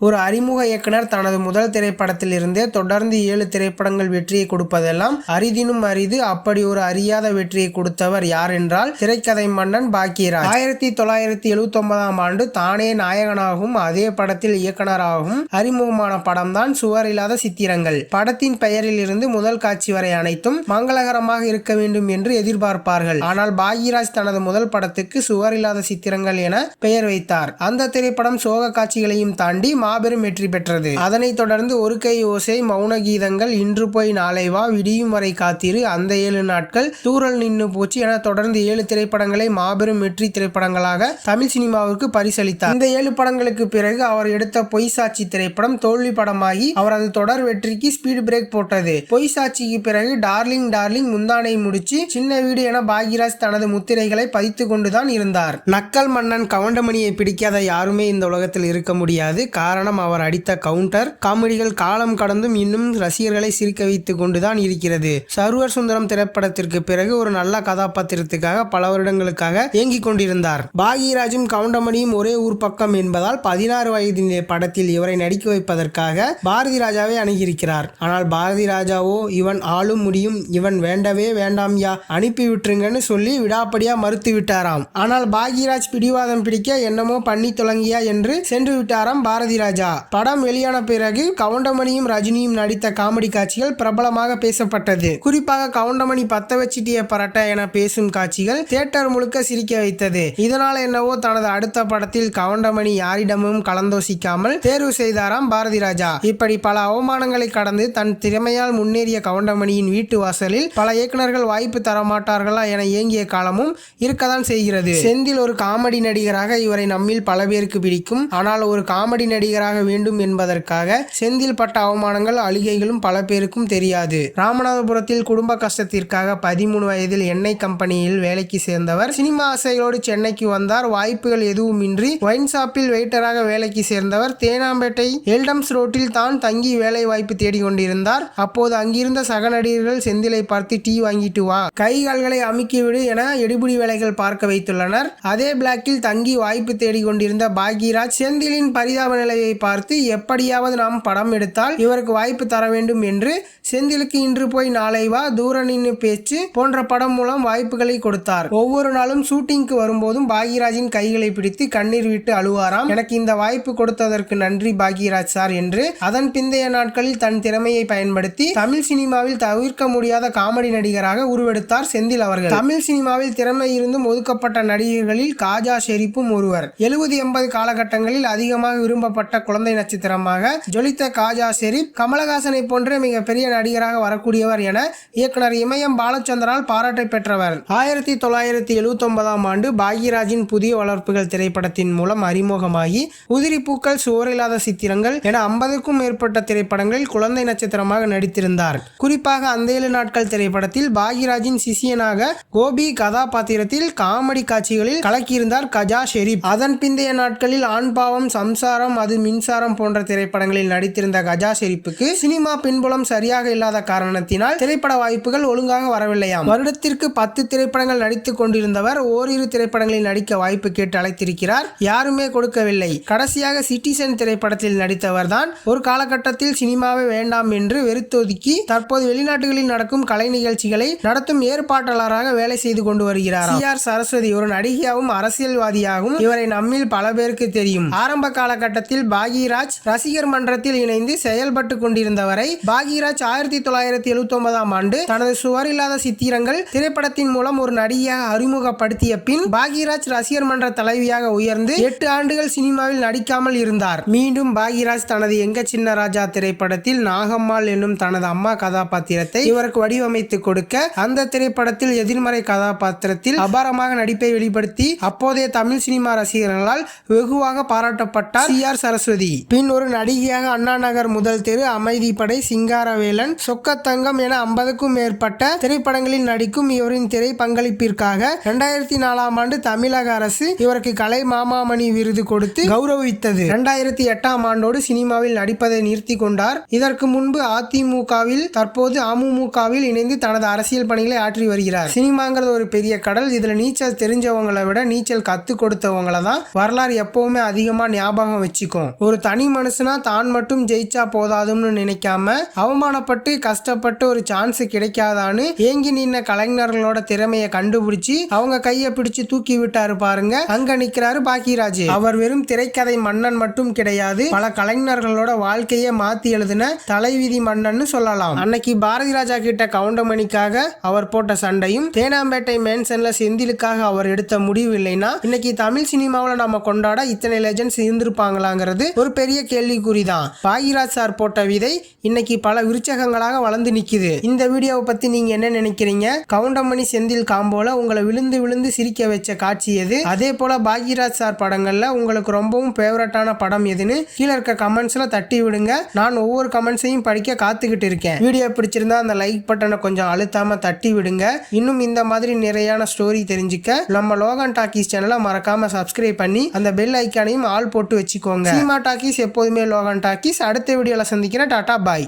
ஒரு அறிமுக இயக்குனர் தனது முதல் திரைப்படத்தில் இருந்தே தொடர்ந்து 7 திரைப்படங்கள் வெற்றியை கொடுப்பதெல்லாம் அரிதினும் அரிது. அப்படி ஒரு அறியாத வெற்றியை கொடுத்தவர் யார் என்றால் திரைக்கதை மன்னன் பாக்யராஜ். 1979ஆம் ஆண்டு தானே நாயகனாகவும் அதே படத்தில் இயக்குனராகவும் அறிமுகமான படம் தான் சுவர் இல்லாத சித்திரங்கள். படத்தின் பெயரில் இருந்து முதல் காட்சி வரை அனைத்தும் மங்களகரமாக இருக்க வேண்டும் என்று எதிர்பார்ப்பார்கள். ஆனால் பாக்யராஜ் தனது முதல் படத்துக்கு சுவர் இல்லாத சித்திரங்கள் என பெயர் வைத்தார். அந்த திரைப்படம் சோக காட்சிகளையும் தாண்டி மாபெரும் வெற்றி பெற்றது. அதனைத் தொடர்ந்து ஒரு கை ஓசை, மௌன கீதங்கள், இன்று போய் நாளை வா, விடியும் வரை காத்திரு, அந்த 7 நாட்கள், தூரல் நின்னு போச்சு என தொடர்ந்து 7 திரைப்படங்களை மாபெரும் வெற்றி திரைப்படங்களாக தமிழ் சினிமாவிற்கு பரிசளித்தார். இந்த 7 படங்களுக்கு பிறகு அவர் எடுத்த பொய் சாட்சி திரைப்படம் தோல்வி படமாகி அவரது தொடர் வெற்றிக்கு ஸ்பீட் பிரேக் போட்டது. பொய் சாட்சிக்கு பிறகு டார்லிங் டார்லிங், முந்தானை முடிச்சு, சின்ன வீடு என பாக்யராஜ் தனது முத்திரைகளை பதித்து கொண்டுதான் இருந்தார். நக்கல் மன்னன் கவுண்டமணியை பிடிக்காத யாருமே இந்த உலகத்தில் இருக்க முடியாது. காரணம் அவர் அடித்த கவுண்டர் காமெடிகள் காலம் கடந்தும் இன்னும் ரசிகர்களை சிரிக்க வைத்துக் கொண்டுதான் இருக்கிறது. சர்வர் சுந்தரம் திரைப்படத்திற்கு பிறகு ஒரு நல்ல கதாபாத்திரத்துக்காக பல வருடங்களுக்காக ஏங்கிக் கொண்டிருந்தார். பாக்யராஜும் கவுண்டமணியும் ஒரே ஊர் பக்கம் என்பதால் 16 வயது படத்தில் இவரை நடிக்க வைப்பதற்காக பாரதி ராஜாவை அணுகியிருக்கிறார். ஆனால் பாரதி ராஜாவோ இவன் ஆளும் முடியும், இவன் வேண்டவே வேண்டாம் யா, அனுப்பி விட்டுருங்கன்னு சொல்லி விடாப்படியா மறுத்து விட்டாராம். ஆனால் பாக்யராஜ் பிடிவாதம் பிடிக்க என்னமோ பண்ணி தொடங்கியா என்று சென்று விட்டாராம் பாரதி ராஜா. படம் வெளியான பிறகு கவுண்டமணியும் ரஜினியும் நடித்த காமெடி காட்சிகள் பிரபலமாக பேசப்பட்டது. குறிப்பாக கவுண்டமணி பத்த வச்சிட்டிய பரட்ட என பேசும் காட்சிகள் தியேட்டர் முழுக்க சிரிக்க வைத்தது. இதனால் என்னவோ தனது அடுத்த படத்தில் கவுண்டமணி யாரிடமும் கலந்தோசிக்காமல் தேர்வு செய்தாராம் பாரதி ராஜா. இப்படி பல அவமானங்களை கடந்து தன் திறமையால் முன்னேறிய கவுண்டமணியின் வீட்டு வாசலில் பல இயக்குனர்கள் வாய்ப்பு தரமாட்டார்களா என ஏங்கிய காலமும் இருக்கதான் செய்கிறது. செந்தில் ஒரு காமெடி நடிகராக இவரை நம்மில் பல பேருக்கு பிடிக்கும். ஆனால் ஒரு காமெடி நடிகராக வேண்டும் என்பதற்காக செந்தில் பட்ட அவமானங்கள் அழுகைகளும் பல பேருக்கும் தெரியாது. ராமநாதபுரத்தில் குடும்ப கஷ்டத்திற்காக 13 வயதில் எண்ணெய் கம்பெனியில் வேலைக்கு சேர்ந்தவர். சினிமா ஆசைகளோடு சென்னைக்கு வந்தார். வாய்ப்புகள் எதுவுமின்றி ஒயின் ஷாப்பில் வெயிட்டராக வேலைக்கு சேர்ந்தவர். தேனாம்பேட்டை எல்டம்ஸ் ரோட்டில் தான் தங்கி வேலை வாய்ப்பு தேடிக்கொண்டிருந்தார். அப்போது அங்கிருந்த சக நடிகர்கள் செந்திலை பார்த்து டீ வாங்கிட்டு வா, கை கால்களை அமுக்கிவிடு என எடுபிடி வேலைகள் பார்க்க வைத்துள்ளனர். அதே பிளாக்கில் தங்கி வாய்ப்பு தேடிக்கொண்டிருந்த பாக்யராஜ் செந்திலின் பரிதாப நிலையை பார்த்து எப்படியாவது நாம் படம் எடுத்தால் இவருக்கு வாய்ப்பு தர வேண்டும் என்று செந்திலுக்கு இன்று போய் நாளை வா, தூர நின்னு பேச்சு போன்ற படம் மூலம் வாய்ப்புகளை கொடுத்தார். ஒவ்வொரு நாளும் ஷூட்டிங்க்கு வரும்போதும் பாக்யராஜின் கைகளை பிடித்து கண்ணீர் விட்டு அழுவாராம். எனக்கு இந்த வாய்ப்பு கொடுத்ததற்கு நன்றி பாக்யராஜ் சார் என்று. அதன் பிந்தைய நாட்களில் தன் திறமையை பயன்படுத்தி தமிழ் சினிமாவில் தவிர்க்க முடியாத காமெடி நடிகராக உருவெடுத்தார் செந்தில் அவர்கள். தமிழ் சினிமாவில் திறமை இருந்தும் ஒதுக்கப்பட்ட நடிகர்களில் காஜா ஷெரீப்பும் ஒருவர். 70-80 காலகட்டங்களில் அதிகமாக விரும்பப்பட்ட குழந்தை நட்சத்திரமாக ஜொலித்த காஜா ஷெரீப் கமலஹாசனை போன்ற மிகப்பெரிய நடிகராக வரக்கூடியவர் என இயக்குனர் இமயம் பாலச்சந்தரால் பாராட்டை பெற்றவர். 1979ஆம் ஆண்டு பாக்யராஜின் புதிய வளர்ப்புகள் திரைப்படத்தின் மூலம் அறிமுகமாகி உதிரி பூக்கள், சுவரில்லாத சித்திரங்கள் என 50க்கும் மேற்பட்ட திரைப்படங்களில் குழந்தை நட்சத்திரமாக நடித்திருந்தார். குறிப்பாக அந்த 7 நாட்கள் திரைப்படத்தில் பாக்யராஜின் சிஷியனாக கோபி கதாபாத்திரத்தில் காமெடி காட்சிகளில் கலக்கியிருந்தார் காஜா ஷெரீப். அதன் பிந்தைய நாட்களில் ஆண் பாவம், சம்சாரம், அது மின்சாரம் போன்ற திரைப்படங்களில் நடித்திருந்த காஜா ஷெரீப்புக்கு சினிமா பின்புலம் சரியாக இல்லாத காரணத்தினால் திரைப்பட வாய்ப்புகள் ஒழுங்காக வரவில்லையாம். வருடத்திற்கு 10 திரைப்படங்கள் நடித்துக் கொண்டிருந்தவர் ஓரிரு திரைப்படங்களில் நடிக்க வாய்ப்பு கேட்டு அழைத்திருக்கிறார். யாருமே கொடுக்கவில்லை. கடைசியாக சிட்டிசன் திரைப்படத்தில் நடித்தவர் தான் ஒரு காலகட்டத்தில் சினிமாவே வேண்டாம் என்று வெறுத்தொதுக்கி தற்போது வெளிநாட்டுகளில் நடக்கும் கலை நிகழ்ச்சிகளை நடத்தும் ஏற்பாட்டாளராக வேலை செய்து கொண்டு வருகிறார். CR சரஸ்வதி ஒரு நடிகையாகவும் அரசியல்வாதியாகவும் இவரை நம்மில் பல பேருக்கு தெரியும். ஆரம்ப காலகட்டத்தில் பாக்யராஜ் ரசிகர் மன்றத்தில் இணைந்து செயல்பட்டு கொண்டிருந்தவரை பாக்யராஜ் 1979ஆம் ஆண்டு தனது சுவரில்லாத சித்திரங்கள் திரைப்படத்தின் மூலம் ஒரு நடிகையாக அறிமுகப்படுத்திய பின் பாக்யராஜ் ரசிகர் மன்ற தலைவியாக உயர்ந்து 8 ஆண்டுகள் சினிமாவில் நடிக்காமல் இருந்தார். மீண்டும் பாக்யராஜ் தனது எங்க சின்ன ராஜா திரைப்படத்தில் நாகம்மாள் என்னும் தனது அம்மா கதாபாத்திரத்தை இவருக்கு வடிவமைத்து கொடுக்க அந்த திரைப்படத்தில் எதிர்மறை கதாபாத்திரத்தில் அபாரமாக நடிப்பை வெளிப்படுத்தி அப்போதைய தமிழ் சினிமா ரசிகர்களால் வெகுவாக பாராட்டப்பட்டார் CR சரஸ்வதி. பின் ஒரு நடிகையாக அண்ணா நகர் முதல் தெரு, அமைதிப்படை, சிங்காரவேலன், சொக்கத்தங்கம் என 50க்கும் மேற்பட்ட திரைப்படங்களில் நடிக்கும் இவரின் திரை பங்களிப்பிற்காக 2004ஆம் ஆண்டு தமிழக அரசு இவருக்கு கலை மாமாமணி விருது கொடுத்து கௌரவித்தது. 2008ஆம் ஆண்டோடு சினிமாவில் நடிப்பதை நிறுத்தி கொண்டார். இதற்கு முன்பு அதிமுகவில், தற்போது அமமுகவில் இணைந்து தனது அரசியல் பணிகளை ஆற்றி வருகிறார். சினிமாங்கிறது ஒரு பெரிய கடல். இதுல நீச்சல் தெரிஞ்சவங்களை விட நீச்சல் கத்து கொடுத்தவங்களை தான் வரலாறு எப்பவுமே அதிகமா ஞாபகம் வச்சுக்கும். ஒரு தனி மனுஷனா தான் மட்டும் ஜெயிச்சா போதாதுன்னு நினைக்காம அவமானப்பட்டு கஷ்டப்பட்டு ஒரு சான்ஸ் கிடைக்காதான்னு ஏங்கி நின்ன கலைஞர்களோட திறமையை கண்டுபிடிச்சு அவங்க கையை பிடிச்சு தூக்கி விட்டாரு பாருங்க. அங்க நிக்கிறாரு பாக்கியராஜ். அவர் வெறும் திரைக்கதை மன்னன் மட்டும் கிடையாது, பல கலைஞர்களோட வாழ்க்கையை மாத்தி எழுதின தலைவிதி மன்னன் சொல்லலாம். அன்னைக்கு பாரதி ராஜா கிட்ட கவுண்டமணிக்காக அவர் போட்ட சண்டையும் தேனாம்பேட்டை மேன்சன்ல செந்திலுக்காக அவர் எடுத்த முடிவு இல்லைன்னா இன்னைக்கு தமிழ் சினிமாவில் நம்ம கொண்டாட இத்தனை லெஜெண்ட்ஸ் இருந்திருப்பாங்களாங்கிறது ஒரு பெரிய கேள்விக்குறிதான். பாக்கியராஜ் சார் போட்ட விதை இன்னைக்கு பல விருச்சகங்களாக வளர்ந்து நிக்குது. இந்த வீடியோவை பத்தி நீங்க என்ன நினைக்கிறீங்க? கவுண்டமணி செந்தில் காம்போல உங்களை விழுந்து விழுந்து சிரிக்க வச்ச காட்சி எது? அதே போல பாக்கியராஜ் சார் படங்கள்ல உங்களுக்கு ரொம்பவும் ஃபேவரட்டான படம் எதுன்னு கீழே இருக்க கமெண்ட்ஸ்ல தட்டி விடுங்க. நான் ஒவ்வொரு கமெண்ட்ஸையும் படிக்க காத்துக்கிட்டு இருக்கேன். வீடியோ பிடிச்சிருந்தா அந்த லைக் பட்டனை கொஞ்சம் அழுத்தாம தட்டி விடுங்க. இன்னும் இந்த மாதிரி நிறையான ஸ்டோரி தெரிஞ்சுக்க நம்ம லோகன் டாக்கீஸ் சேனலை மறக்காம சப்ஸ்கிரைப் பண்ணி அந்த பெல் ஐக்கானையும் ஆல் போட்டு வச்சுக்கோங்க. சினிமா டாக்கீஸ் எப்போதுமே லோகன் டாக்கீஸ். அடுத்த வீடியோல சந்திக்கிறேன். டாடா பாய்.